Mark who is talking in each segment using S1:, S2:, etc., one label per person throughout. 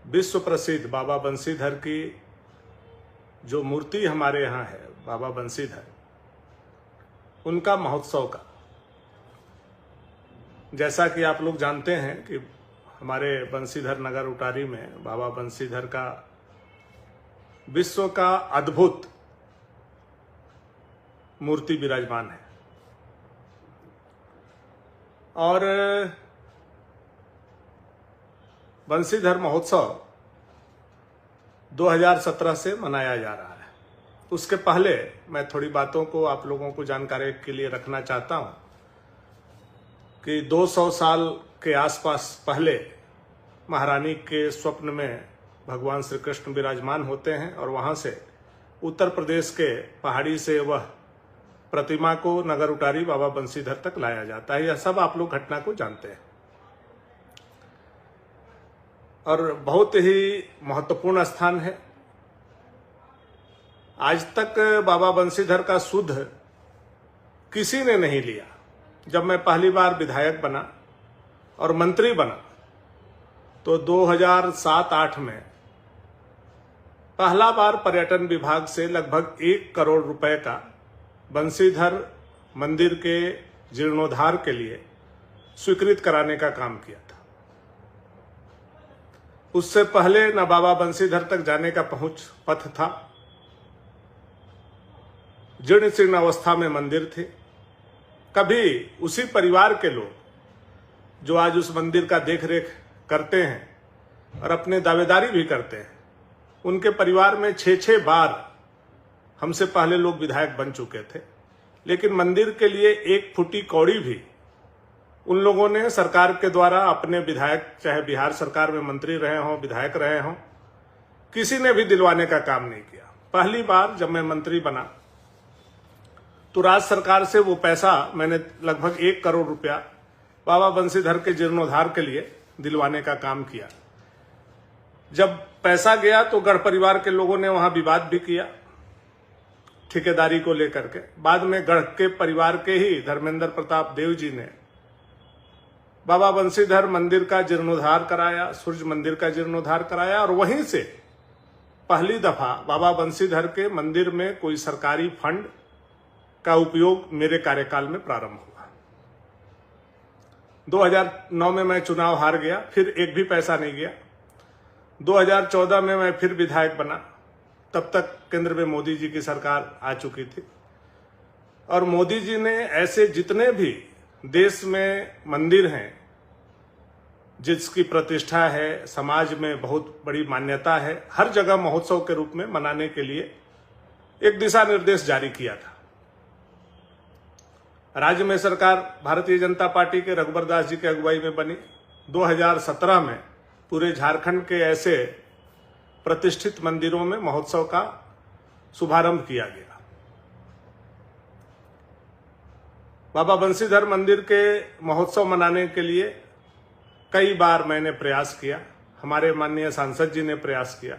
S1: विश्व प्रसिद्ध बाबा बंसीधर की जो मूर्ति हमारे यहाँ है, बाबा बंसीधर, उनका महोत्सव का, जैसा कि आप लोग जानते हैं कि हमारे बंसीधर नगर उटारी में बाबा बंसीधर का विश्व का अद्भुत मूर्ति विराजमान है। और बंसीधर महोत्सव 2017 से मनाया जा रहा है। उसके पहले मैं थोड़ी बातों को आप लोगों को जानकारी के लिए रखना चाहता हूं कि 200 साल के आसपास पहले महारानी के स्वप्न में भगवान श्री कृष्ण विराजमान होते हैं और वहां से उत्तर प्रदेश के पहाड़ी से वह प्रतिमा को नगर उटारी बाबा बंसीधर तक लाया जाता है। यह सब आप लोग घटना को जानते हैं और बहुत ही महत्वपूर्ण स्थान है। आज तक बाबा बंसीधर का सुध किसी ने नहीं लिया। जब मैं पहली बार विधायक बना और मंत्री बना तो 2007-8 में पहला बार पर्यटन विभाग से लगभग 1 करोड़ रुपए का बंसीधर मंदिर के जीर्णोद्धार के लिए स्वीकृत कराने का काम किया था। उससे पहले न बाबा बंसीधर तक जाने का पहुंच पथ था, जीर्ण शीर्ण अवस्था में मंदिर थे। कभी उसी परिवार के लोग जो आज उस मंदिर का देखरेख करते हैं और अपने दावेदारी भी करते हैं, उनके परिवार में 6-6 बार हमसे पहले लोग विधायक बन चुके थे, लेकिन मंदिर के लिए 1 फुटी कौड़ी भी उन लोगों ने सरकार के द्वारा अपने विधायक, चाहे बिहार सरकार में मंत्री रहे हों, विधायक रहे हों, किसी ने भी दिलवाने का काम नहीं किया। पहली बार जब मैं मंत्री बना तो राज्य सरकार से वो पैसा मैंने लगभग 1 करोड़ रुपया बाबा बंसीधर के जीर्णोद्धार के लिए दिलवाने का काम किया। जब पैसा गया तो गढ़ परिवार के लोगों ने वहां विवाद भी किया ठेकेदारी को लेकर के। बाद में गढ़ के परिवार के ही धर्मेंद्र प्रताप देव जी ने बाबा बंसीधर मंदिर का जीर्णोद्धार कराया, सूर्य मंदिर का जीर्णोद्धार कराया और वहीं से पहली दफा बाबा बंसीधर के मंदिर में कोई सरकारी फंड का उपयोग मेरे कार्यकाल में प्रारंभ हुआ। 2009 में मैं चुनाव हार गया, फिर एक भी पैसा नहीं गया। 2014 में मैं फिर विधायक बना, तब तक केंद्र में मोदी जी की सरकार आ चुकी थी और मोदी जी ने ऐसे जितने भी देश में मंदिर हैं जिसकी प्रतिष्ठा है, समाज में बहुत बड़ी मान्यता है, हर जगह महोत्सव के रूप में मनाने के लिए एक दिशा निर्देश जारी किया था। राज्य में सरकार भारतीय जनता पार्टी के रघुबर दास जी की अगुवाई में बनी। 2017 में पूरे झारखंड के ऐसे प्रतिष्ठित मंदिरों में महोत्सव का शुभारंभ किया गया। बाबा बंसीधर मंदिर के महोत्सव मनाने के लिए कई बार मैंने प्रयास किया, हमारे माननीय सांसद जी ने प्रयास किया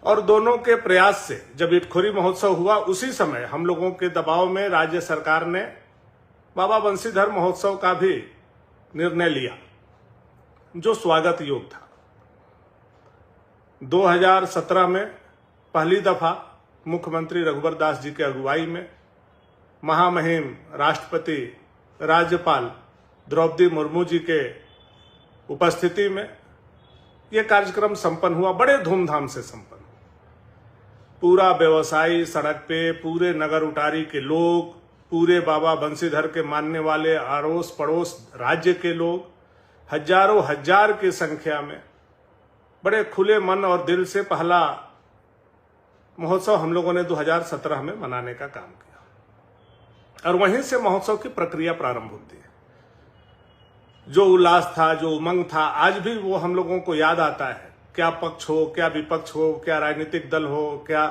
S1: और दोनों के प्रयास से जब इटखोरी महोत्सव हुआ उसी समय हम लोगों के दबाव में राज्य सरकार ने बाबा बंसीधर महोत्सव का भी निर्णय लिया, जो स्वागत योग्य था। 2017 में पहली दफा मुख्यमंत्री रघुबर दास जी की अगुवाई में महामहिम राष्ट्रपति राज्यपाल द्रौपदी मुर्मू जी के उपस्थिति में यह कार्यक्रम संपन्न हुआ, बड़े धूमधाम से संपन्न। पूरा व्यवसायी सड़क पे, पूरे नगर उटारी के लोग, पूरे बाबा बंसीधर के मानने वाले अड़ोस पड़ोस राज्य के लोग, हजारों हजार की संख्या में बड़े खुले मन और दिल से पहला महोत्सव हम लोगों ने 2017 में मनाने का काम किया और वहीं से महोत्सव की प्रक्रिया प्रारंभ होती है। जो उल्लास था, जो उमंग था, आज भी वो हम लोगों को याद आता है। क्या पक्ष हो, क्या विपक्ष हो, क्या राजनीतिक दल हो, क्या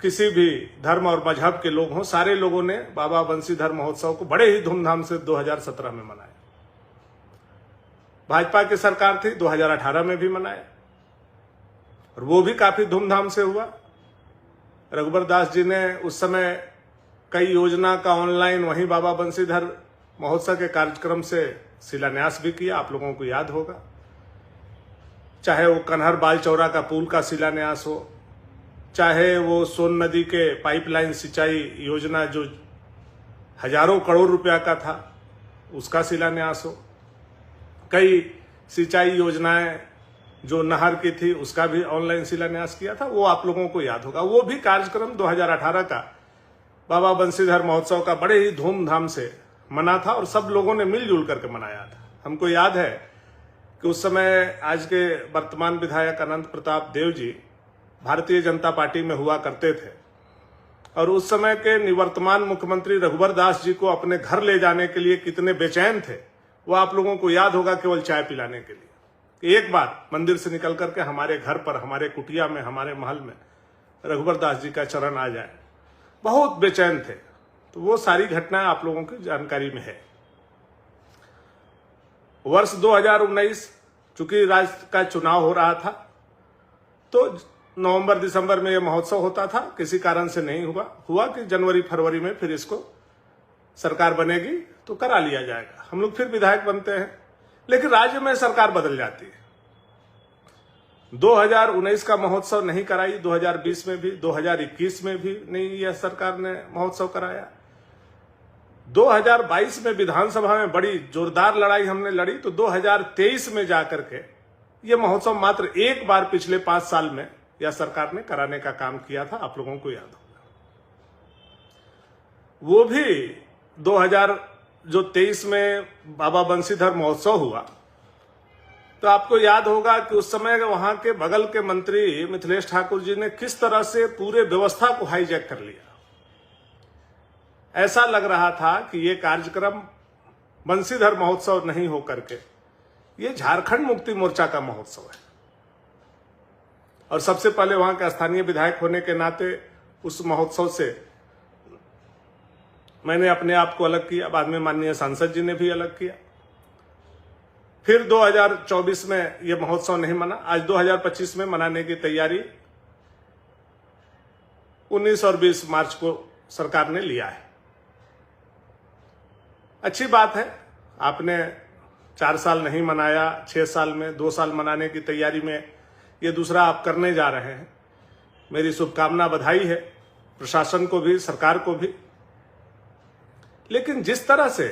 S1: किसी भी धर्म और मजहब के लोग हों, सारे लोगों ने बाबा बंसीधर महोत्सव को बड़े ही धूमधाम से 2017 में मनाया। भाजपा की सरकार थी, 2018 में भी मनाया और वो भी काफी धूमधाम से हुआ। रघुबर दास जी ने उस समय कई योजना का ऑनलाइन वहीं बाबा बंसीधर महोत्सव के कार्यक्रम से शिलान्यास भी किया, आप लोगों को याद होगा। चाहे वो कन्हर बालचौरा का पुल का शिलान्यास हो, चाहे वो सोन नदी के पाइपलाइन सिंचाई योजना जो हजारों करोड़ रुपया का था उसका शिलान्यास हो, कई सिंचाई योजनाएं जो नहर की थी उसका भी ऑनलाइन शिलान्यास किया था, वो आप लोगों को याद होगा। वो भी कार्यक्रम 2018 का बाबा बंशीधर महोत्सव का बड़े ही धूमधाम से मना था और सब लोगों ने मिलजुल करके मनाया था। हमको याद है कि उस समय आज के वर्तमान विधायक अनंत प्रताप देव जी भारतीय जनता पार्टी में हुआ करते थे और उस समय के निवर्तमान मुख्यमंत्री रघुवर दास जी को अपने घर ले जाने के लिए कितने बेचैन थे वो आप लोगों को याद होगा, केवल चाय पिलाने के लिए कि एक बार मंदिर से निकल करके हमारे घर पर, हमारे कुटिया में, हमारे महल में रघुवर दास जी का चरण आ जाए। बहुत बेचैन थे। तो वो सारी घटनाएं आप लोगों की जानकारी में है। वर्ष 2019 चूंकि राज्य का चुनाव हो रहा था तो नवंबर दिसंबर में यह महोत्सव होता था, किसी कारण से नहीं हुआ कि जनवरी फरवरी में फिर इसको सरकार बनेगी तो करा लिया जाएगा, हम लोग फिर विधायक बनते हैं। लेकिन राज्य में सरकार बदल जाती है। 2019 का महोत्सव नहीं कराई, 2020 में भी, 2021 में भी नहीं यह सरकार ने महोत्सव कराया। 2022 में विधानसभा में बड़ी जोरदार लड़ाई हमने लड़ी तो 2023 में जाकर के यह महोत्सव मात्र एक बार पिछले 5 साल में यह सरकार ने कराने का काम किया था, आप लोगों को याद होगा। वो भी 2023 में बाबा बंशीधर महोत्सव हुआ तो आपको याद होगा कि उस समय वहां के बगल के मंत्री मिथिलेश ठाकुर जी ने किस तरह से पूरे व्यवस्था को हाईजैक कर लिया। ऐसा लग रहा था कि ये कार्यक्रम बंशीधर महोत्सव नहीं होकर के ये झारखंड मुक्ति मोर्चा का महोत्सव है। और सबसे पहले वहां के स्थानीय विधायक होने के नाते उस महोत्सव से मैंने अपने आप को अलग किया, बाद में माननीय सांसद जी ने भी अलग किया। फिर 2024 में यह महोत्सव नहीं मना। आज 2025 में मनाने की तैयारी 19 और 20 मार्च को सरकार ने लिया है। अच्छी बात है, आपने 4 साल नहीं मनाया, 6 साल में 2 साल मनाने की तैयारी में ये दूसरा आप करने जा रहे हैं। मेरी शुभकामना, बधाई है प्रशासन को भी, सरकार को भी। लेकिन जिस तरह से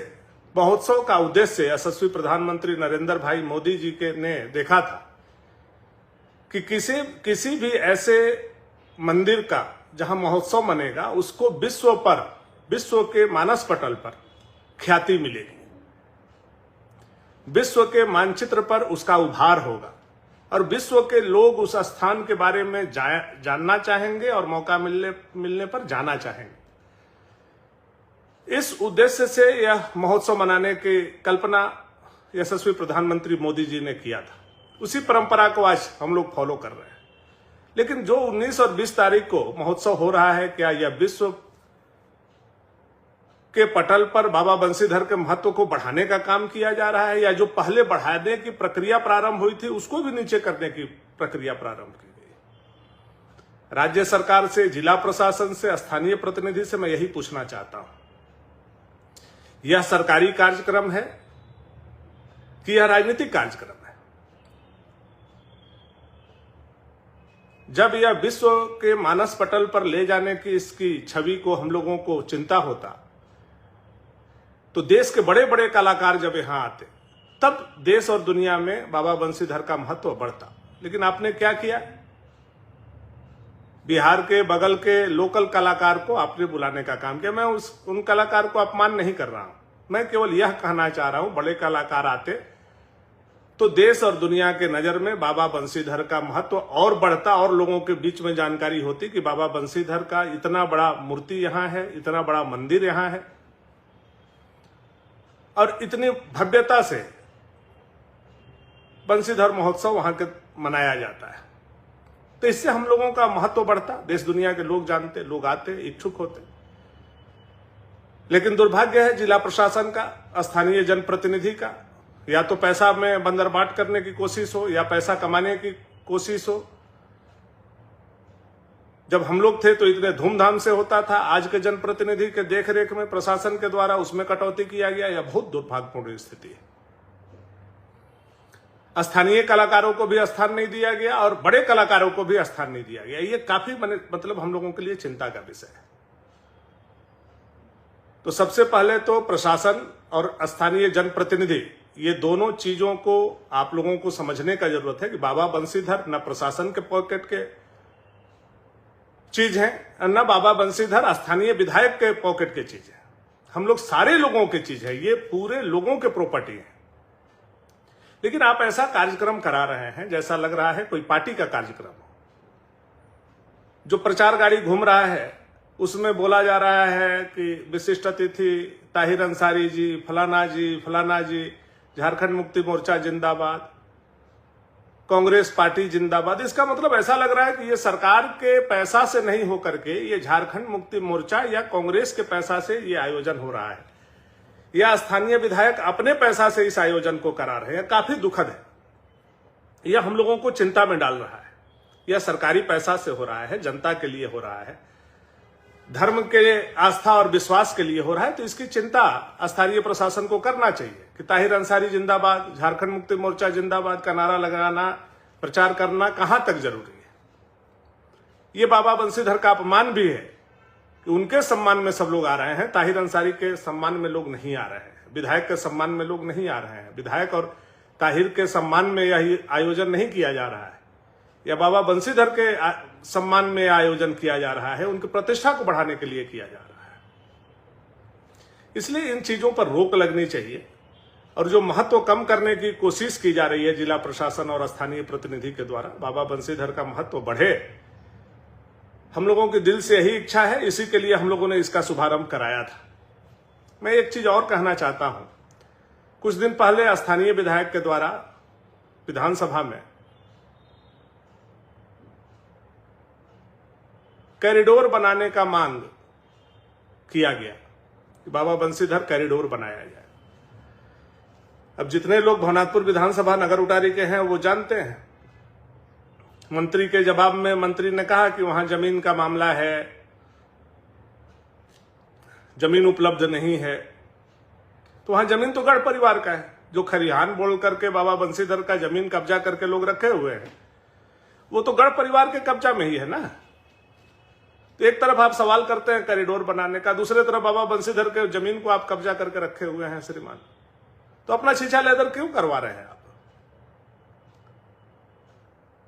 S1: महोत्सव का उद्देश्य यशस्वी प्रधानमंत्री नरेंद्र भाई मोदी जी के ने देखा था कि किसी भी ऐसे मंदिर का जहां महोत्सव मनेगा उसको विश्व के मानस पटल पर ख्याति मिलेगी, विश्व के मानचित्र पर उसका उभार होगा और विश्व के लोग उस स्थान के बारे में जानना चाहेंगे और मौका मिलने पर जाना चाहेंगे। इस उद्देश्य से यह महोत्सव मनाने की कल्पना यशस्वी प्रधानमंत्री मोदी जी ने किया था। उसी परंपरा को आज हम लोग फॉलो कर रहे हैं। लेकिन जो 19 और 20 तारीख को महोत्सव हो रहा है, क्या यह विश्व के पटल पर बाबा बंशीधर के महत्व को बढ़ाने का काम किया जा रहा है, या जो पहले बढ़ाने की प्रक्रिया प्रारंभ हुई थी उसको भी नीचे करने की प्रक्रिया प्रारंभ की गई? राज्य सरकार से, जिला प्रशासन से, स्थानीय प्रतिनिधि से मैं यही पूछना चाहता हूं, यह सरकारी कार्यक्रम है कि यह राजनीतिक कार्यक्रम है? जब यह विश्व के मानस पटल पर ले जाने की इसकी छवि को हम लोगों को चिंता होता तो देश के बड़े बड़े कलाकार जब यहां आते तब देश और दुनिया में बाबा बंशीधर का महत्व बढ़ता। लेकिन आपने क्या किया? बिहार के बगल के लोकल कलाकार को आपने बुलाने का काम किया। मैं उन कलाकार को अपमान नहीं कर रहा हूं, मैं केवल यह कहना चाह रहा हूं, बड़े कलाकार आते तो देश और दुनिया के नजर में बाबा बंशीधर का महत्व और बढ़ता और लोगों के बीच में जानकारी होती कि बाबा बंशीधर का इतना बड़ा मूर्ति यहां है, इतना बड़ा मंदिर यहां है और इतनी भव्यता से बंशीधर महोत्सव वहां के मनाया जाता है। तो इससे हम लोगों का महत्व बढ़ता, देश दुनिया के लोग जानते, लोग आते, इच्छुक होते। लेकिन दुर्भाग्य है जिला प्रशासन का, स्थानीय जनप्रतिनिधि का, या तो पैसा में बंदरबाट करने की कोशिश हो या पैसा कमाने की कोशिश हो। जब हम लोग थे तो इतने धूमधाम से होता था, आज के जनप्रतिनिधि के देखरेख में प्रशासन के द्वारा उसमें कटौती किया गया। यह बहुत दुर्भाग्यपूर्ण स्थिति है। स्थानीय कलाकारों को भी स्थान नहीं दिया गया और बड़े कलाकारों को भी स्थान नहीं दिया गया। ये काफी मतलब हम लोगों के लिए चिंता का विषय है। तो सबसे पहले तो प्रशासन और स्थानीय जनप्रतिनिधि, ये दोनों चीजों को आप लोगों को समझने का जरूरत है कि बाबा बंशीधर न प्रशासन के पॉकेट के चीज है और न बाबा बंशीधर स्थानीय विधायक के पॉकेट के चीज है। हम लोग सारे लोगों की चीज है, ये पूरे लोगों के प्रॉपर्टी है। लेकिन आप ऐसा कार्यक्रम करा रहे हैं जैसा लग रहा है कोई पार्टी का कार्यक्रम हो। जो प्रचार गाड़ी घूम रहा है उसमें बोला जा रहा है कि विशिष्ट अतिथि ताहिर अंसारी जी, फलाना जी, झारखंड मुक्ति मोर्चा जिंदाबाद, कांग्रेस पार्टी जिंदाबाद। इसका मतलब ऐसा लग रहा है कि ये सरकार के पैसा से नहीं होकर के ये झारखंड मुक्ति मोर्चा या कांग्रेस के पैसा से ये आयोजन हो रहा है, या स्थानीय विधायक अपने पैसा से इस आयोजन को करा रहे हैं। काफी दुखद है। यह हम लोगों को चिंता में डाल रहा है। यह सरकारी पैसा से हो रहा है, जनता के लिए हो रहा है, धर्म के आस्था और विश्वास के लिए हो रहा है। तो इसकी चिंता स्थानीय प्रशासन को करना चाहिए कि ताहिर अंसारी जिंदाबाद, झारखंड मुक्ति मोर्चा जिंदाबाद का नारा लगाना, प्रचार करना कहां तक जरूरी है। ये बाबा बंशीधर का अपमान भी है कि उनके सम्मान में सब लोग आ रहे हैं, ताहिर अंसारी के सम्मान में लोग नहीं आ रहे हैं, विधायक के सम्मान में लोग नहीं आ रहे हैं, विधायक और ताहिर के सम्मान में यह आयोजन नहीं किया जा रहा है, या बाबा बंशीधर के सम्मान में आयोजन किया जा रहा है, उनकी प्रतिष्ठा को बढ़ाने के लिए किया जा रहा है। इसलिए इन चीजों पर रोक लगनी चाहिए और जो महत्व कम करने की कोशिश की जा रही है जिला प्रशासन और स्थानीय प्रतिनिधि के द्वारा, बाबा बंशीधर का महत्व बढ़े, हम लोगों की दिल से यही इच्छा है। इसी के लिए हम लोगों ने इसका शुभारंभ कराया था। मैं एक चीज और कहना चाहता हूं। कुछ दिन पहले स्थानीय विधायक के द्वारा विधानसभा में कॉरिडोर बनाने का मांग किया गया कि बाबा बंशीधर कॉरिडोर बनाया जाए। अब जितने लोग भवनाथपुर विधानसभा नगर उटारी के हैं वो जानते हैं, मंत्री के जवाब में मंत्री ने कहा कि वहां जमीन का मामला है, जमीन उपलब्ध नहीं है। तो वहां जमीन तो गढ़ परिवार का है। जो खरिहान बोल करके बाबा बंशीधर का जमीन कब्जा करके लोग रखे हुए हैं, वो तो गढ़ परिवार के कब्जा में ही है ना। तो एक तरफ आप सवाल करते हैं कॉरिडोर बनाने का, दूसरे तरफ बाबा बंशीधर के जमीन को आप कब्जा करके रखे हुए हैं श्रीमान। तो अपना शीशा लेदर क्यों करवा रहे हैं आप?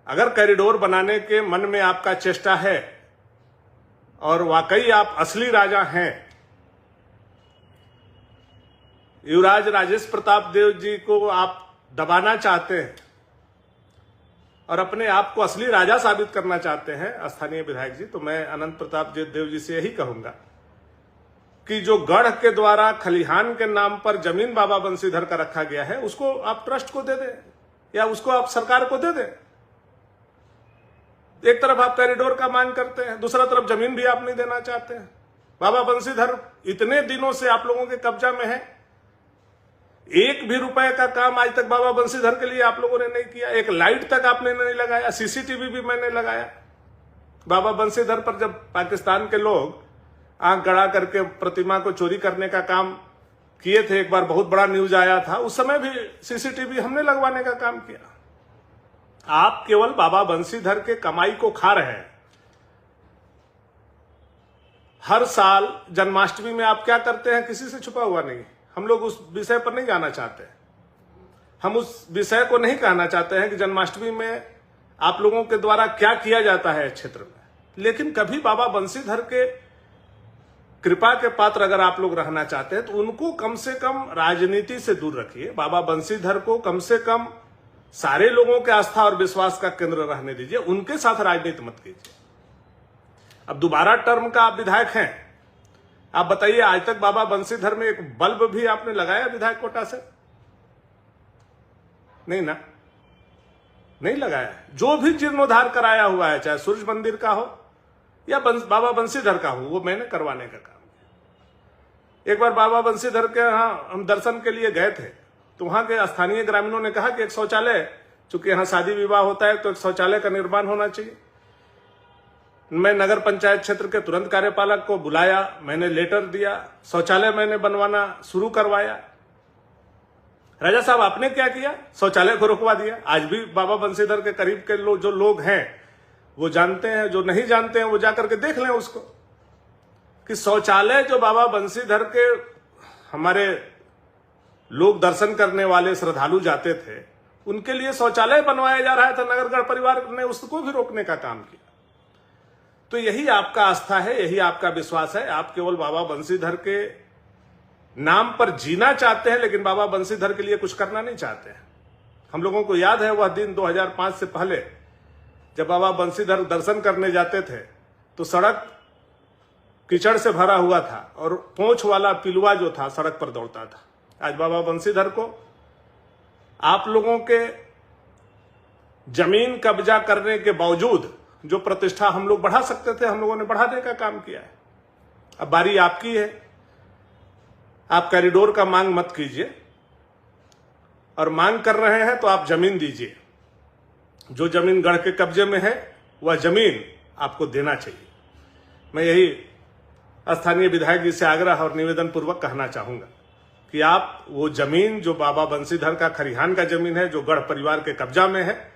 S1: अगर कॉरिडोर बनाने के मन में आपका चेष्टा है और वाकई आप असली राजा हैं, युवराज राजेश प्रताप देव जी को आप दबाना चाहते हैं और अपने आप को असली राजा साबित करना चाहते हैं स्थानीय विधायक जी, तो मैं अनंत प्रताप देव जी से यही कहूंगा कि जो गढ़ के द्वारा खलिहान के नाम पर जमीन बाबा बंशीधर का रखा गया है, उसको आप ट्रस्ट को दे दें या उसको आप सरकार को दे दें। एक तरफ आप कॉरिडोर का मांग करते हैं, दूसरा तरफ जमीन भी आप नहीं देना चाहते हैं। बाबा बंशीधर इतने दिनों से आप लोगों के कब्जा में है, एक भी रुपए का काम आज तक बाबा बंशीधर के लिए आप लोगों ने नहीं किया। एक लाइट तक आपने नहीं लगाया, सीसीटीवी भी मैंने लगाया। बाबा बंशीधर पर जब पाकिस्तान के लोग आंख गड़ा करके प्रतिमा को चोरी करने का काम किए थे, एक बार बहुत बड़ा न्यूज आया था, उस समय भी सीसीटीवी हमने लगवाने का काम किया। आप केवल बाबा बंशीधर के कमाई को खा रहे हैं। हर साल जन्माष्टमी में आप क्या करते हैं, किसी से छुपा हुआ नहीं। हम लोग उस विषय पर नहीं जाना चाहते, हम उस विषय को नहीं कहना चाहते हैं कि जन्माष्टमी में आप लोगों के द्वारा क्या किया जाता है क्षेत्र में। लेकिन कभी बाबा बंशीधर के कृपा के पात्र अगर आप लोग रहना चाहते हैं तो उनको कम से कम राजनीति से दूर रखिए। बाबा बंशीधर को कम से कम सारे लोगों के आस्था और विश्वास का केंद्र रहने दीजिए, उनके साथ राजनीति मत कीजिए। अब दोबारा टर्म का आप विधायक हैं, आप बताइए आज तक बाबा बंशीधर में एक बल्ब भी आपने लगाया विधायक कोटा से? नहीं ना, नहीं लगाया। जो भी जीर्णोद्धार कराया हुआ है, चाहे सूर्य मंदिर का हो या बाबा बंशीधर का हो, वो मैंने करवाने का काम किया। एक बार बाबा बंशीधर के यहाँ हम दर्शन के लिए गए थे, तो वहां के स्थानीय ग्रामीणों ने कहा कि एक शौचालय, चूंकि यहाँ शादी विवाह होता है तो एक शौचालय का निर्माण होना चाहिए। मैं नगर पंचायत क्षेत्र के तुरंत कार्यपालक को बुलाया, मैंने लेटर दिया, शौचालय मैंने बनवाना शुरू करवाया। राजा साहब आपने क्या किया, शौचालय को रुकवा दिया। आज भी बाबा बंसीधर के करीब के जो लोग हैं वो जानते हैं, जो नहीं जानते हैं वो जाकर के देख लें उसको, कि शौचालय जो बाबा बंसीधर के हमारे लोग दर्शन करने वाले श्रद्धालु जाते थे उनके लिए शौचालय बनवाया जा रहा था, नगरगढ़ परिवार ने उसको भी रोकने का काम किया। तो यही आपका आस्था है, यही आपका विश्वास है। आप केवल बाबा बंसीधर के नाम पर जीना चाहते हैं, लेकिन बाबा बंसीधर के लिए कुछ करना नहीं चाहते हैं। हम लोगों को याद है वह दिन 2005 से पहले जब बाबा बंसीधर दर्शन करने जाते थे तो सड़क कीचड़ से भरा हुआ था और पोंछ वाला पिलुआ जो था सड़क पर दौड़ता था। आज बाबा बंसीधर को आप लोगों के जमीन कब्जा करने के बावजूद जो प्रतिष्ठा हम लोग बढ़ा सकते थे, हम लोगों ने बढ़ाने का काम किया है। अब बारी आपकी है। आप कॉरिडोर का मांग मत कीजिए, और मांग कर रहे हैं तो आप जमीन दीजिए। जो जमीन गढ़ के कब्जे में है वह जमीन आपको देना चाहिए। मैं यही स्थानीय विधायक जी से आग्रह और निवेदन पूर्वक कहना चाहूंगा कि आप वो जमीन जो बाबा बंसीधर का खरिहान का जमीन है, जो गढ़ परिवार के कब्जा में है,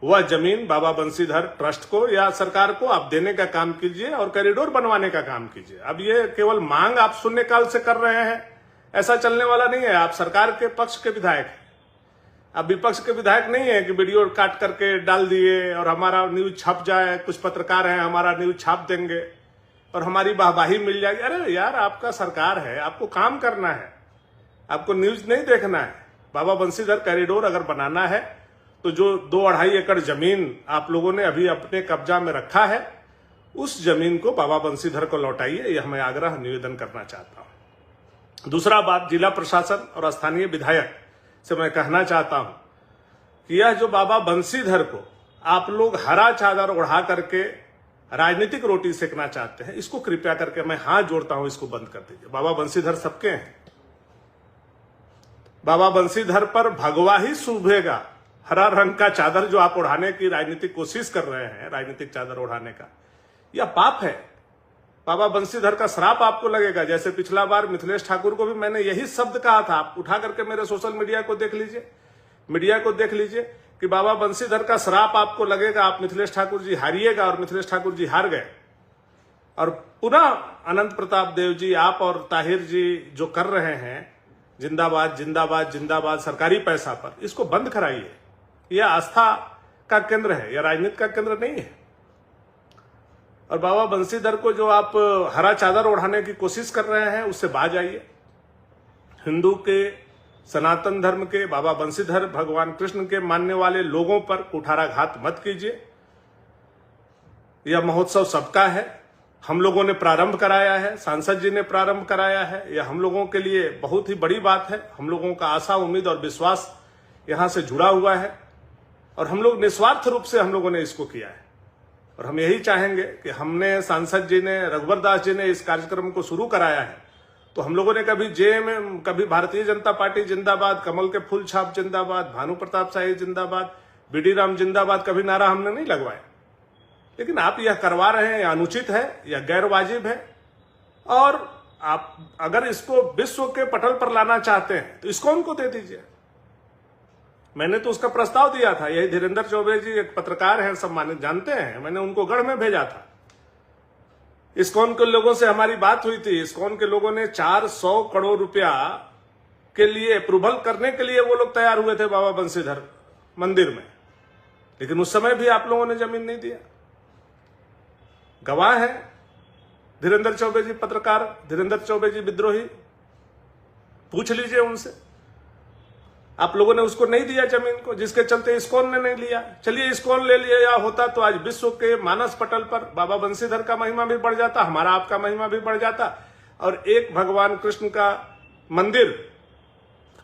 S1: वह जमीन बाबा बंसीधर ट्रस्ट को या सरकार को आप देने का काम कीजिए और कॉरिडोर बनवाने का काम कीजिए। अब ये केवल मांग आप शून्यकाल से कर रहे हैं, ऐसा चलने वाला नहीं है। आप सरकार के पक्ष के विधायक हैं, आप विपक्ष के विधायक नहीं है कि वीडियो काट करके डाल दिए और हमारा न्यूज छप जाए, कुछ पत्रकार हैं हमारा न्यूज छाप देंगे और हमारी वाहवाही मिल जाएगी। अरे यार, आपका सरकार है, आपको काम करना है, आपको न्यूज नहीं देखना है। बाबा बंसीधर कॉरिडोर अगर बनाना है तो जो 2-2.5 एकड़ जमीन आप लोगों ने अभी अपने कब्जा में रखा है, उस जमीन को बाबा बंसीधर को लौटाइए। यह मैं आग्रह निवेदन करना चाहता हूं। दूसरा बात, जिला प्रशासन और स्थानीय विधायक से मैं कहना चाहता हूं कि यह जो बाबा बंसीधर को आप लोग हरा चादर उड़ा करके राजनीतिक रोटी सेकना चाहते हैं, इसको कृपया करके मैं हाथ जोड़ता हूं, इसको बंद कर दीजिए। बाबा बंसीधर सबके हैं। बाबा बंसीधर पर भगवा ही शोभेगा। हरा रंग का चादर जो आप उड़ाने की राजनीतिक कोशिश कर रहे हैं, राजनीतिक चादर उड़ाने का, यह पाप है। बाबा बंसीधर का श्राप आपको लगेगा। जैसे पिछला बार मिथिलेश ठाकुर को भी मैंने यही शब्द कहा था, आप उठा करके मेरे सोशल मीडिया को देख लीजिए, मीडिया को देख लीजिए कि बाबा बंसीधर का श्राप आपको लगेगा। आप मिथिलेश ठाकुर जी हारिएगा और मिथिलेश ठाकुर जी हार गए। और पुनः अनंत प्रताप देव जी, आप और ताहिर जी जो कर रहे हैं, जिंदाबाद जिंदाबाद जिंदाबाद सरकारी पैसा पर, इसको बंद कराइए। यह आस्था का केंद्र है, यह राजनीति का केंद्र नहीं है। और बाबा बंसीधर को जो आप हरा चादर ओढ़ाने की कोशिश कर रहे हैं, उससे बाज आइए। हिंदू के, सनातन धर्म के, बाबा बंसीधर भगवान कृष्ण के मानने वाले लोगों पर कुठाराघात मत कीजिए। यह महोत्सव सबका है। हम लोगों ने प्रारंभ कराया है, सांसद जी ने प्रारंभ कराया है। यह हम लोगों के लिए बहुत ही बड़ी बात है। हम लोगों का आशा, उम्मीद और विश्वास यहां से जुड़ा हुआ है और हम लोग निस्वार्थ रूप से हम लोगों ने इसको किया है। और हम यही चाहेंगे कि हमने, सांसद जी ने, रघुवर दास जी ने इस कार्यक्रम को शुरू कराया है, तो हम लोगों ने कभी जेएमएम, कभी भारतीय जनता पार्टी जिंदाबाद, कमल के फूल छाप जिंदाबाद, भानु प्रताप शाही जिंदाबाद, बीडी राम जिंदाबाद, कभी नारा हमने नहीं लगवाया। लेकिन आप यह करवा रहे हैं, यह अनुचित है, यह गैर वाजिब है। और आप अगर इसको विश्व के पटल पर लाना चाहते हैं तो इस्कॉन को दे दीजिए। मैंने तो उसका प्रस्ताव दिया था। यही धीरेन्द्र चौबे जी एक पत्रकार हैं, सम्मानित, जानते हैं, मैंने उनको गढ़ में भेजा था। इस्कॉन के लोगों से हमारी बात हुई थी। इस्कॉन के लोगों ने 400 करोड़ रुपया के लिए अप्रूवल करने के लिए वो लोग तैयार हुए थे बाबा बंसीधर मंदिर में, लेकिन उस समय भी आप लोगों ने जमीन नहीं दिया। गवाह है धीरेन्द्र चौबे जी, पत्रकार धीरेन्द्र चौबे जी विद्रोही, पूछ लीजिए उनसे। आप लोगों ने उसको नहीं दिया जमीन को, जिसके चलते इस्कॉन ने नहीं लिया। चलिए इस्कॉन ले लिया या होता तो आज विश्व के मानस पटल पर बाबा बंसीधर का महिमा भी बढ़ जाता, हमारा आपका महिमा भी बढ़ जाता, और एक भगवान कृष्ण का मंदिर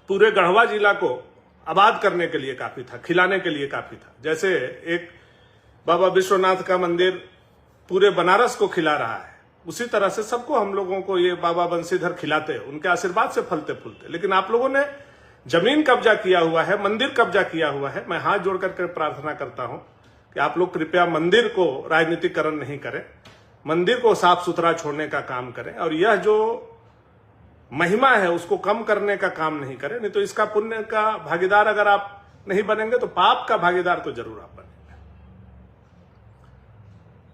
S1: पूरे गढ़वा जिला को आबाद करने के लिए काफी था, खिलाने के लिए काफी था। जैसे एक बाबा विश्वनाथ का मंदिर पूरे बनारस को खिला रहा है, उसी तरह से सबको हम लोगों को ये बाबा बंसीधर खिलाते, उनके आशीर्वाद से फलते फूलते। लेकिन आप लोगों ने जमीन कब्जा किया हुआ है, मंदिर कब्जा किया हुआ है। मैं हाथ जोड़ करके प्रार्थना करता हूं कि आप लोग कृपया मंदिर को राजनीतिकरण नहीं करें, मंदिर को साफ सुथरा छोड़ने का काम करें। और यह जो महिमा है उसको कम करने का काम नहीं करें, नहीं तो इसका पुण्य का भागीदार अगर आप नहीं बनेंगे तो पाप का भागीदार तो जरूर आप बनेंगे।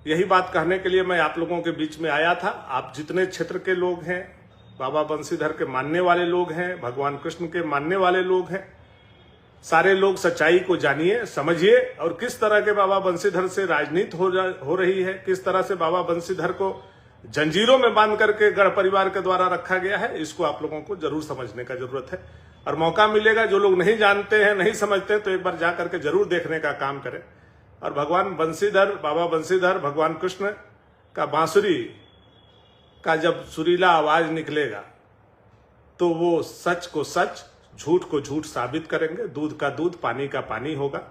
S1: यही बात कहने के लिए मैं आप लोगों के बीच में आया था। आप जितने क्षेत्र के लोग हैं, बाबा बंसीधर के मानने वाले लोग हैं, भगवान कृष्ण के मानने वाले लोग हैं, सारे लोग सच्चाई को जानिए, समझिए और किस तरह के बाबा बंसीधर से राजनीति हो रही है, किस तरह से बाबा बंसीधर को जंजीरों में बांध करके गढ़ परिवार के द्वारा रखा गया है, इसको आप लोगों को जरूर समझने का जरूरत है। और मौका मिलेगा, जो लोग नहीं जानते हैं, नहीं समझते, तो एक बार जा करके जरूर देखने का काम करें। और भगवान बंसीधर, बाबा बंसीधर, भगवान कृष्ण का बांसुरी का जब सुरीला आवाज निकलेगा तो वो सच को सच, झूठ को झूठ साबित करेंगे, दूध का दूध, पानी का पानी होगा।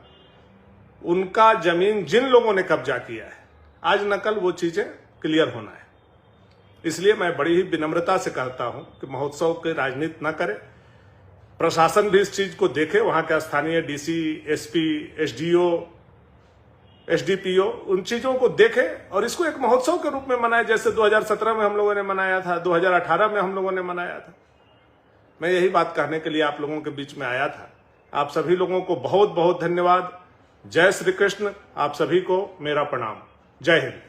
S1: उनका जमीन जिन लोगों ने कब्जा किया है, आज न कल वो चीजें क्लियर होना है। इसलिए मैं बड़ी ही विनम्रता से कहता हूं कि महोत्सव की राजनीति न करें, प्रशासन भी इस चीज को देखे, वहां के स्थानीय डीसी, एसपी, एसडीओ, एसडीपीओ उन चीजों को देखे और इसको एक महोत्सव के रूप में मनाए, जैसे 2017 में हम लोगों ने मनाया था, 2018 में हम लोगों ने मनाया था। मैं यही बात कहने के लिए आप लोगों के बीच में आया था। आप सभी लोगों को बहुत बहुत धन्यवाद। जय श्री कृष्ण। आप सभी को मेरा प्रणाम। जय हिंद।